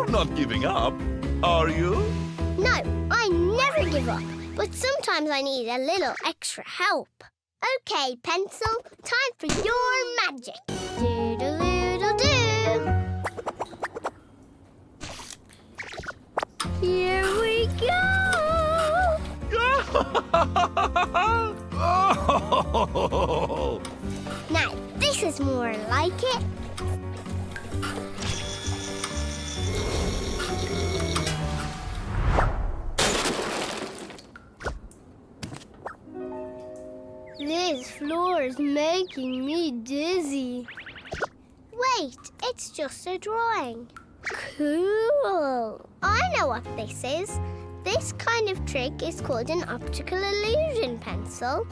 You're not giving up, are you? No, I never give up. But sometimes I need a little extra help. OK, Pencil, time for your magic. Doodle-doodle-doo. Here we go. Now, this is more like it. This floor is making me dizzy. Wait, it's just a drawing. Cool. I know what this is. This kind of trick is called an optical illusion pencil.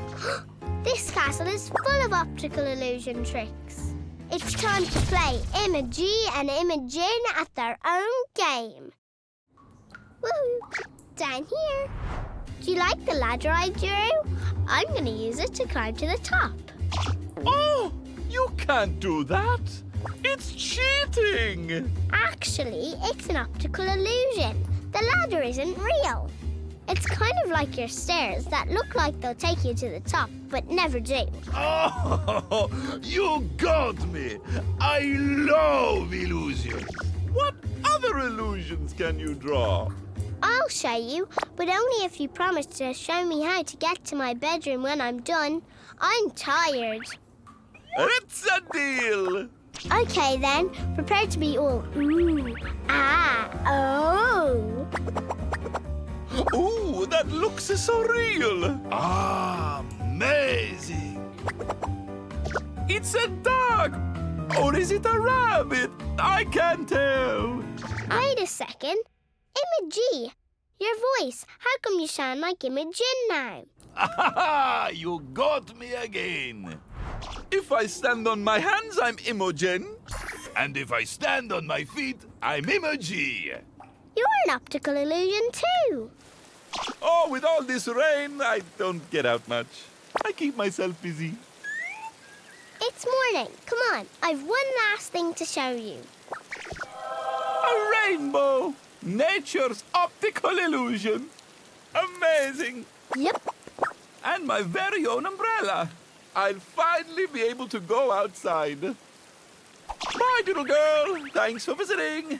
This castle is full of optical illusion tricks. It's time to play Imogee and Imogen at their own game. Woohoo! Down here. Do you like the ladder I drew? I'm going to use it to climb to the top. Oh, you can't do that. It's cheating. Actually, it's an optical illusion. The ladder isn't real. It's kind of like your stairs that look like they'll take you to the top, but never do. Oh, you got me. I love illusions. What other illusions can you draw? I'll show you, but only if you promise to show me how to get to my bedroom when I'm done. I'm tired. It's a deal. OK, then. Prepare to be all ooh, ah, oh. Ooh, that looks so real. Amazing. It's a dog. Or is it a rabbit? I can't tell. Wait a second. Imogee, your voice. How come you sound like Imogen now? You got me again. If I stand on my hands, I'm Imogen. And if I stand on my feet, I'm Imogee. You're an optical illusion too. Oh, with all this rain, I don't get out much. I keep myself busy. It's morning. Come on, I've one last thing to show you. A rainbow. Nature's optical illusion. Amazing. Yep. And my very own umbrella. I'll finally be able to go outside. Bye, Doodle Girl. Thanks for visiting.